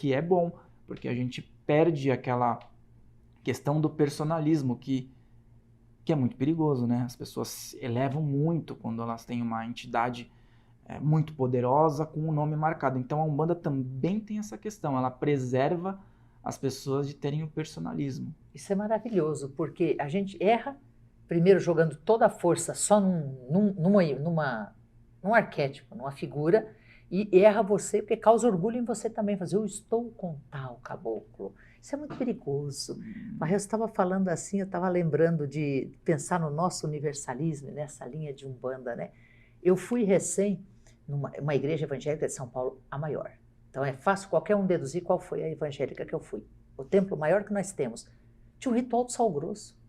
que é bom, porque a gente perde aquela questão do personalismo que é muito perigoso, né? As pessoas se elevam muito quando elas têm uma entidade muito poderosa com o nome marcado. Então a Umbanda também tem essa questão, ela preserva as pessoas de terem o personalismo. Isso é maravilhoso, porque a gente erra, primeiro jogando toda a força só num arquétipo, numa figura, e erra você, porque causa orgulho em você também, fazer eu estou com tal caboclo. Isso é muito perigoso. Mas eu estava falando assim, eu estava lembrando de pensar no nosso universalismo, nessa linha de Umbanda, né? Eu fui recém numa igreja evangélica de São Paulo, a maior. Então é fácil qualquer um deduzir qual foi a evangélica que eu fui. O templo maior que nós temos. Tinha um ritual do sal grosso.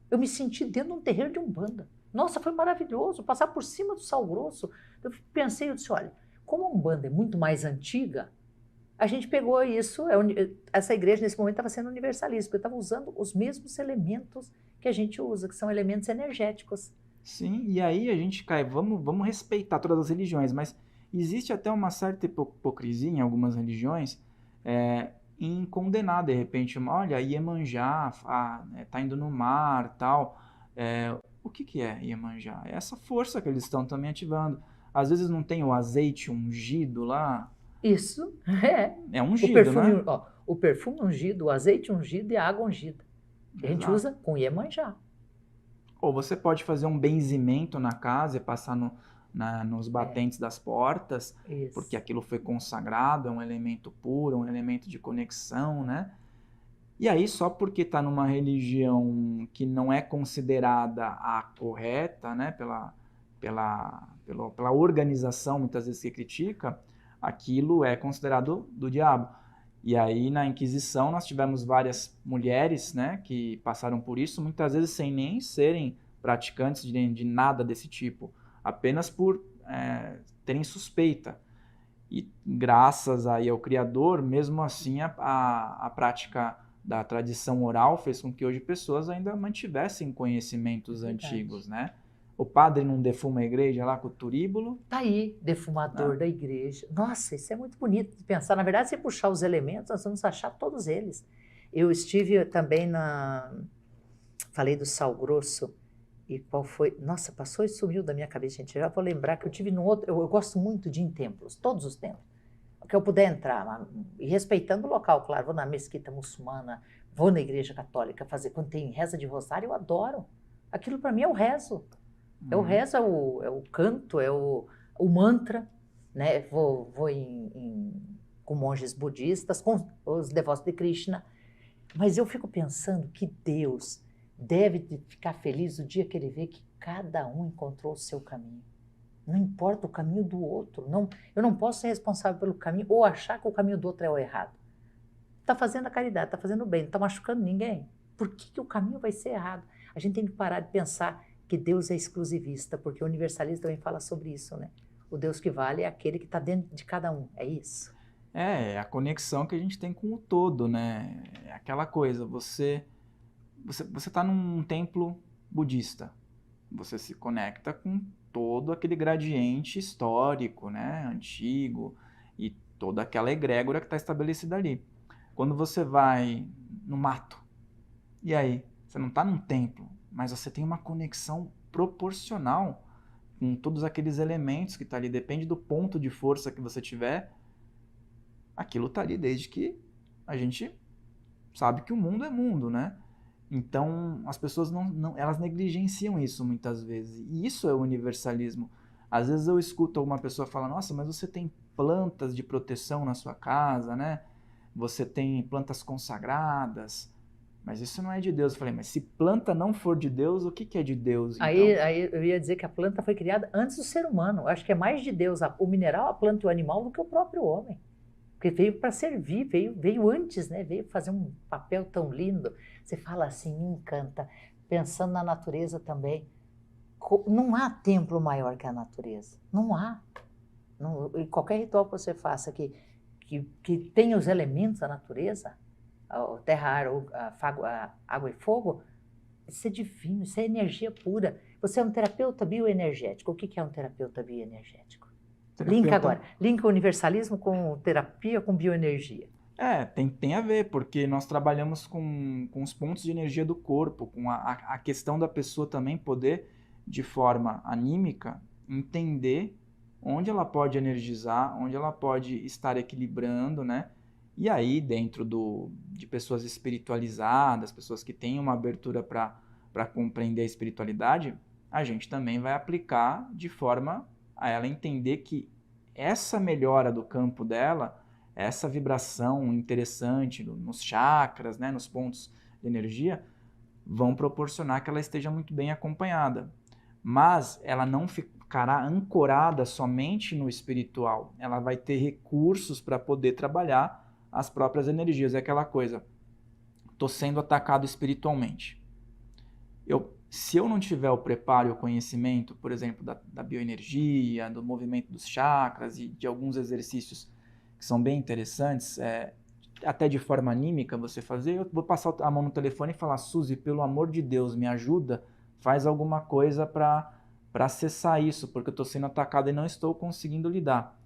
Eu me senti dentro de um terreiro de Umbanda. Nossa, foi maravilhoso, passar por cima do sal grosso. Eu pensei, eu disse, olha, como a Umbanda é muito mais antiga, a gente pegou isso, essa igreja nesse momento estava sendo universalista, porque estava usando os mesmos elementos que a gente usa, que são elementos energéticos. Sim, e aí a gente cai, vamos respeitar todas as religiões, mas existe até uma certa hipocrisia em algumas religiões em condenar, de repente, olha, Iemanjá tá indo no mar, tal. O que é Iemanjá? É essa força que eles estão também ativando. Às vezes não tem o azeite ungido lá. Isso, é. É ungido, né? O perfume ungido, o azeite ungido e a água ungida. A gente usa com Iemanjá. Ou você pode fazer um benzimento na casa e passar nos batentes das portas, porque aquilo foi consagrado, é um elemento puro, um elemento de conexão, né? E aí, só porque está numa religião que não é considerada a correta, né, pela organização, muitas vezes se critica, aquilo é considerado do diabo. E aí, na Inquisição, nós tivemos várias mulheres, né, que passaram por isso, muitas vezes sem nem serem praticantes de nada desse tipo, apenas por terem suspeita. E graças aí ao Criador, mesmo assim, a prática da tradição oral fez com que hoje pessoas ainda mantivessem conhecimentos antigos, né? O padre não defuma a igreja lá com o turíbulo. Tá aí, defumador da igreja. Nossa, isso é muito bonito de pensar. Na verdade, se puxar os elementos, nós vamos achar todos eles. Eu estive também falei do sal grosso, e qual foi? Nossa, passou e sumiu da minha cabeça, gente. Eu já vou lembrar que eu tive no outro. Eu gosto muito de ir em templos, todos os templos. Que eu puder entrar, e respeitando o local, claro. Vou na mesquita muçulmana, vou na igreja católica fazer. Quando tem reza de rosário, eu adoro. Aquilo para mim é o rezo. É o rezo, é o canto, é o mantra, né? Vou com monges budistas, com os devotos de Krishna. Mas eu fico pensando que Deus deve ficar feliz o dia que ele vê que cada um encontrou o seu caminho. Não importa o caminho do outro. Não, eu não posso ser responsável pelo caminho ou achar que o caminho do outro é o errado. Está fazendo a caridade, está fazendo o bem, não está machucando ninguém. Por que o caminho vai ser errado? A gente tem que parar de pensar que Deus é exclusivista, porque o universalismo também fala sobre isso, né? O Deus que vale é aquele que está dentro de cada um, é isso? É a conexão que a gente tem com o todo, né? É aquela coisa, você está num templo budista, você se conecta com todo aquele gradiente histórico, né, antigo, e toda aquela egrégora que está estabelecida ali. Quando você vai no mato, e aí? Você não está num templo, mas você tem uma conexão proporcional com todos aqueles elementos que está ali, depende do ponto de força que você tiver, aquilo está ali desde que a gente sabe que o mundo é mundo, né? Então, as pessoas elas negligenciam isso muitas vezes. E isso é o universalismo. Às vezes eu escuto alguma pessoa falar, nossa, mas você tem plantas de proteção na sua casa, né? Você tem plantas consagradas, mas isso não é de Deus. Eu falei, mas se planta não for de Deus, o que é de Deus, então? Aí eu ia dizer que a planta foi criada antes do ser humano. Eu acho que é mais de Deus o mineral, a planta e o animal do que o próprio homem. Porque veio para servir, veio antes, né? Veio fazer um papel tão lindo. Você fala assim, me encanta. Pensando na natureza também. Não há templo maior que a natureza. Não há. Não, e qualquer ritual que você faça que tenha os elementos da natureza, a terra, a água e fogo, isso é divino, isso é energia pura. Você é um terapeuta bioenergético. O que é um terapeuta bioenergético? Linka agora. Linka o universalismo com terapia, com bioenergia. Tem a ver, porque nós trabalhamos com os pontos de energia do corpo, com a questão da pessoa também poder, de forma anímica, entender onde ela pode energizar, onde ela pode estar equilibrando, né? E aí, dentro de pessoas espiritualizadas, pessoas que têm uma abertura para compreender a espiritualidade, a gente também vai aplicar de forma a ela entender que essa melhora do campo dela, essa vibração interessante nos chakras, né, nos pontos de energia, vão proporcionar que ela esteja muito bem acompanhada. Mas ela não ficará ancorada somente no espiritual. Ela vai ter recursos para poder trabalhar as próprias energias. É aquela coisa, estou sendo atacado espiritualmente. Se eu não tiver o preparo e o conhecimento, por exemplo, da bioenergia, do movimento dos chakras e de alguns exercícios que são bem interessantes, até de forma anímica você fazer, eu vou passar a mão no telefone e falar: Suzy, pelo amor de Deus, me ajuda, faz alguma coisa para acessar isso, porque eu estou sendo atacado e não estou conseguindo lidar.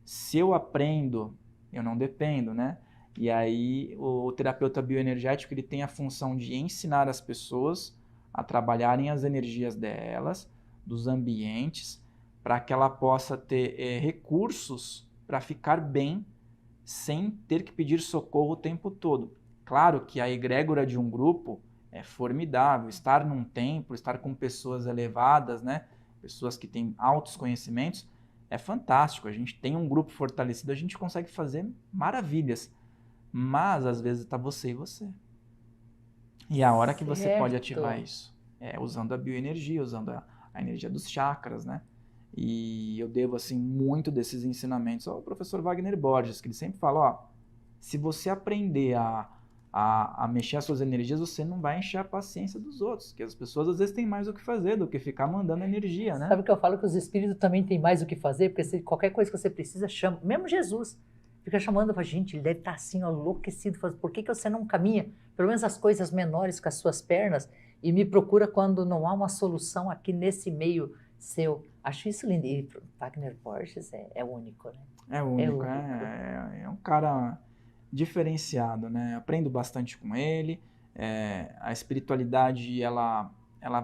Se eu aprendo, eu não dependo, né? E aí o terapeuta bioenergético, ele tem a função de ensinar as pessoas a trabalharem as energias delas, dos ambientes, para que ela possa ter recursos para ficar bem, sem ter que pedir socorro o tempo todo. Claro que a egrégora de um grupo é formidável, estar num templo, estar com pessoas elevadas, né? Pessoas que têm altos conhecimentos, é fantástico. A gente tem um grupo fortalecido, a gente consegue fazer maravilhas, mas às vezes está você e você. E a hora que você pode ativar isso é usando a bioenergia, usando a energia dos chakras, né? E eu devo, assim, muito desses ensinamentos ao professor Wagner Borges, que ele sempre fala, ó, se você aprender a mexer as suas energias, você não vai encher a paciência dos outros, porque as pessoas às vezes têm mais o que fazer do que ficar mandando energia, né? Sabe o que eu falo? Que os espíritos também têm mais o que fazer, porque se qualquer coisa que você precisa, chama. Mesmo Jesus fica chamando pra gente, ele deve estar assim, ó, enlouquecido, por que você não caminha, pelo menos as coisas menores com as suas pernas, e me procura quando não há uma solução aqui nesse meio seu. Acho isso lindo. E Wagner Borges é único, né? É único, é um cara diferenciado, né? Aprendo bastante com ele. A espiritualidade, ela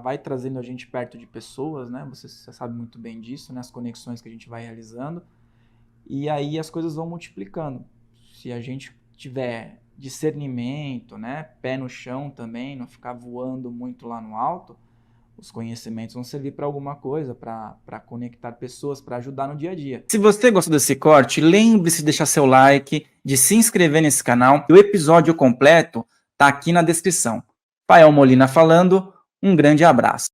vai trazendo a gente perto de pessoas, né? Você sabe muito bem disso, né? As conexões que a gente vai realizando. E aí as coisas vão multiplicando. Se a gente tiver discernimento, né? Pé no chão também, não ficar voando muito lá no alto, os conhecimentos vão servir para alguma coisa, para conectar pessoas, para ajudar no dia a dia. Se você gostou desse corte, lembre-se de deixar seu like, de se inscrever nesse canal. E o episódio completo está aqui na descrição. Pael Molina falando, um grande abraço.